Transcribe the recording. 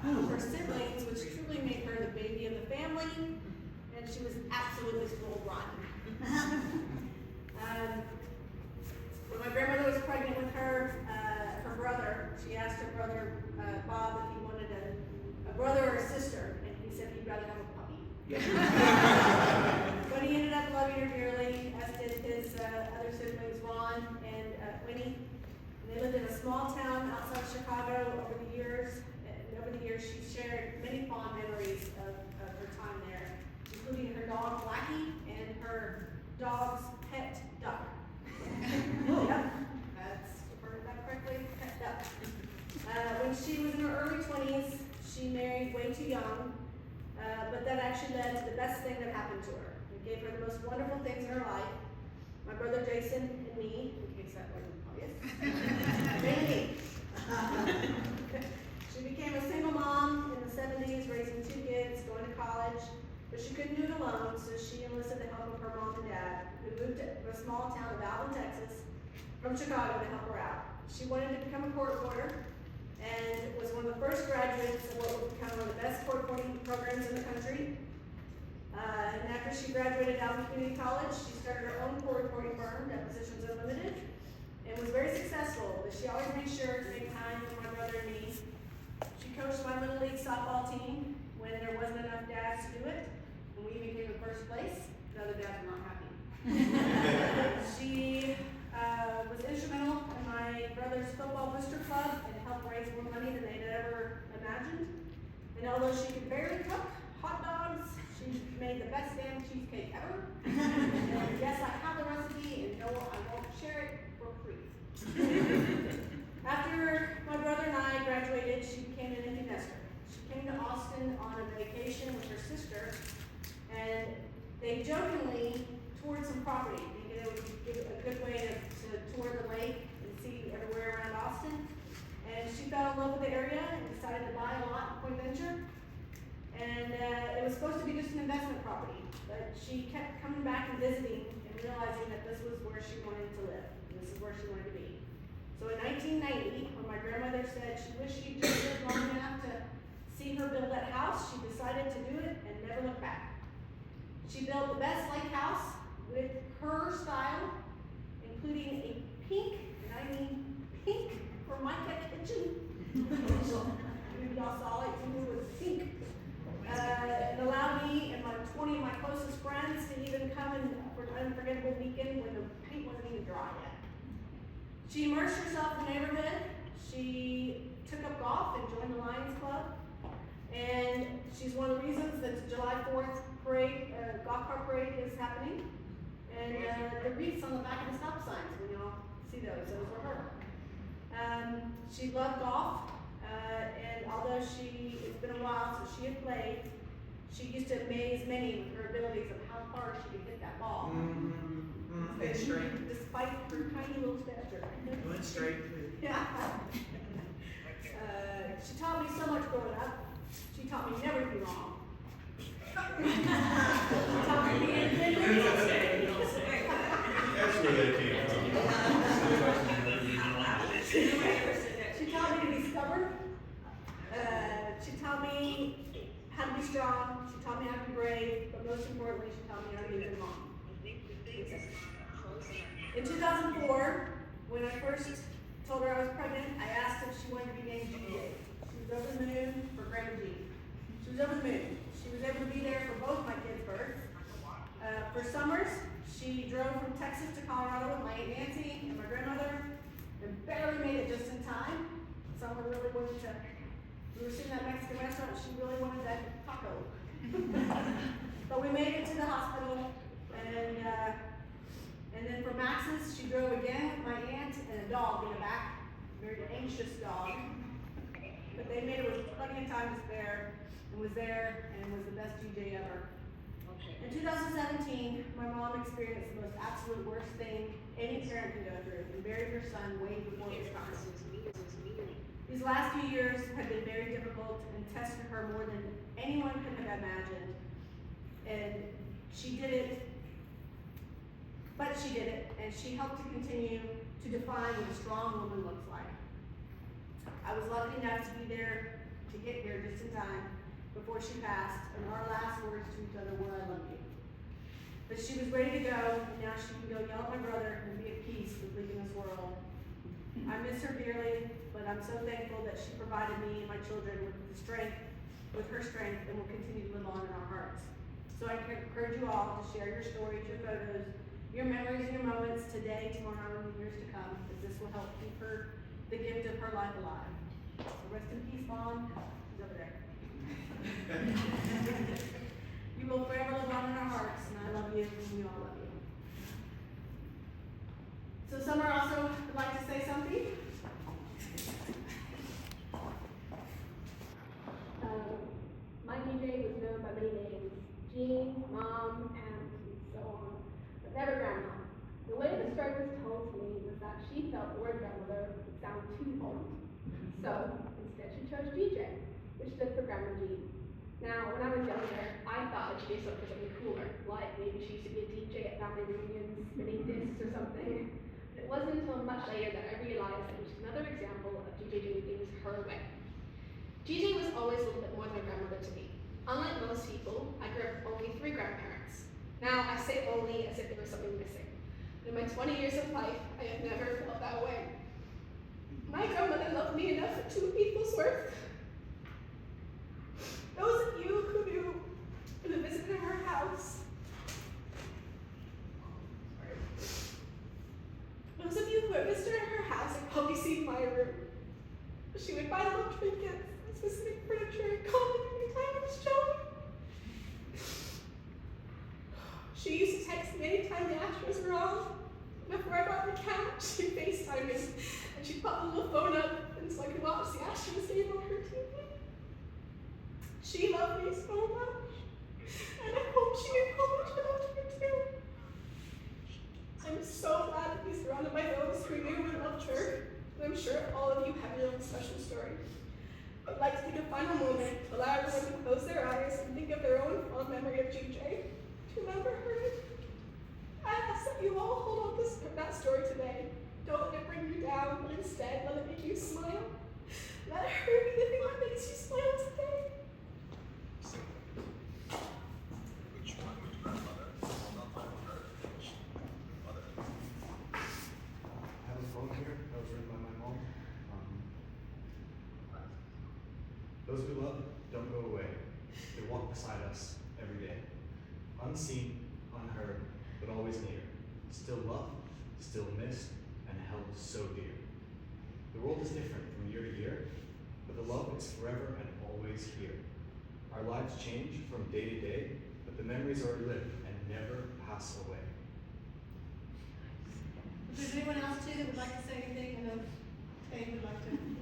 her siblings, which truly made her the baby of the family, and she was absolutely school rotten. When my grandmother was pregnant with her, her brother, she asked her brother, Bob, if he wanted a brother or a sister, and he said he'd rather have a puppy. But he ended up loving her dearly, as did his other siblings, Ron and Winnie. And they lived in a small town outside of Chicago over the years. And over the years, she shared many fond memories of her time there, including her dog, Blackie, and her dog's pet duck. Yep, that's, you heard that correctly, pet duck. When she was in her early 20s, she married way too young, but that actually led to the best thing that happened to her. It gave her the most wonderful things in her life. My brother Jason and me, in case that wasn't obvious, me. She became a single mom in the 70s, raising 2 kids, going to college, but she couldn't do it alone, so she enlisted the help of her mom and dad, who moved to a small town of Alvin, Texas, from Chicago to help her out. She wanted to become a court reporter, and was one of the first graduates of what would become one of the best court reporting programs in the country. And after she graduated Alvin Community College, she started her own court reporting firm, Depositions Unlimited, and was very successful, but she always made sure to make time for my brother and me. She coached my Little League softball team when there wasn't enough dads to do it, and we even came in first place. The other dads were not happy. She was instrumental in my brother's football booster club and helped raise more money than they'd ever imagined. And although she could barely cook hot dogs, she made the best damn cheesecake ever. And yes, I have the recipe, and no, I won't share it for free. After my brother and I graduated, she became an empty nester. She came to Austin on a vacation with her sister, and they jokingly toured some property, thinking it would be a good way to tour the lake and see everywhere around Austin. And she fell in love with the area and decided to buy a lot in Point Venture. And it was supposed to be just an investment property, but she kept coming back and visiting and realizing that this was where she wanted to live, and this is where she wanted to be. So in 1990, when my grandmother said she wished she'd just lived long enough to see her build that house, she decided to do it and never look back. She built the best lake house with her style, including a pink, and I mean pink, Formica kitchen. Maybe y'all saw it, it was pink. It allowed me and 20 of my closest friends to even come in for an unforgettable weekend when the paint wasn't even dry yet. She immersed herself in the neighborhood. She took up golf and joined the Lions Club. And she's one of the reasons that the July 4th parade, golf cart parade is happening. And the wreaths on the back of the stop signs, when y'all see those were her. She loved golf, and although it's been a while since she had played, she used to amaze many with her abilities of how far she could hit that ball. It's straight. Despite her tiny little stature. Went straight. Yeah. She taught me so much growing up. She taught me never to be wrong. She taught me to be independent. That's where they came from. She taught me to be stubborn. She taught me how to be strong. She taught me how to be brave. But most importantly, she taught me how to be a good mom. In 2004, when I first told her I was pregnant, I asked if she wanted to be named GA. She was over the moon for Grandma Jeanne. She was over the moon. She was able to be there for both my kids' births. For summers, she drove from Texas to Colorado with my Aunt Nancy and my grandmother, and barely made it just in time. Summer really wanted to, we were sitting at a Mexican restaurant, and she really wanted that taco. But we made it to the hospital, and then for Max's, she drove again with my aunt and a dog in the back, a very anxious dog. But they made it with plenty of time to spare, and was there, and was the best DJ ever. In 2017, my mom experienced the most absolute worst thing any parent can go through, and buried her son way before his time. These last few years have been very difficult and tested her more than anyone could have imagined. And she did it, but she did it, and she helped to continue to define what a strong woman looks like. I was lucky enough to be there to get here just in time before she passed, and our last words to each other were, "I love you." But she was ready to go, and now she can go yell at my brother and be at peace with leaving this world. I miss her dearly, but I'm so thankful that she provided me and my children with her strength, and will continue to live on in our hearts. So I encourage you all to share your stories, your photos, your memories, and your moments today, tomorrow, and years to come, as this will help keep her, the gift of her life alive. So rest in peace, Mom. She's over there. You will forever live on in our hearts, and I love you, and we all love you. So Summer also would like to say something. My DJ was known by many names: Jeanne, Mom, and so on, but never Grandma. The way the story was told to me was that she felt the word grandmother would sound too old. So instead she chose DJ, which stood for Grandma Jeanne. Now, when I was younger, I thought that she did something cooler, like maybe she used to be a DJ at family reunions, spinning discs or something. But it wasn't until much later that I realized that it was another example of DJ doing things her way. DJ was always a little bit more than a grandmother to me. Unlike most people, I grew up with only 3 grandparents. Now, I say only as if there was something missing. In my 20 years of life, I have never felt that way. My grandmother loved me enough for 2 people's worth. Those of you who knew and who visited her house, those of you who have visited her house have probably seen my room. She would buy little trinkets, specific furniture, and call me every time I was showing. She used to text me anytime the ashtrays were on. Before I got the couch, she'd FaceTime me, and she'd pop the little phone up and so I could watch the ashtrays game on her TV. She loved me so much, and I hope she knew how much I loved her too. I'm so glad to be surrounded by those who knew and loved her, and I'm sure all of you have your own special story. I'd like to take a final moment to allow everyone to close their eyes and think of their own fond memory of GJ, to remember her. I ask that you all hold on to that story today. Don't let it bring you down, but instead let it make you smile. Let her be the thing that makes you smile today. I have a phone here that was written by my mom. Those we love don't go away. They walk beside us every day. Unseen, unheard, but always near. Still loved, still missed, and held so dear. The world is different from year to year, but the love is forever and always here. Our lives change from day to day, but the memories are lived and never pass away. If there's anyone else too that would like to say anything, I know Faye would like to.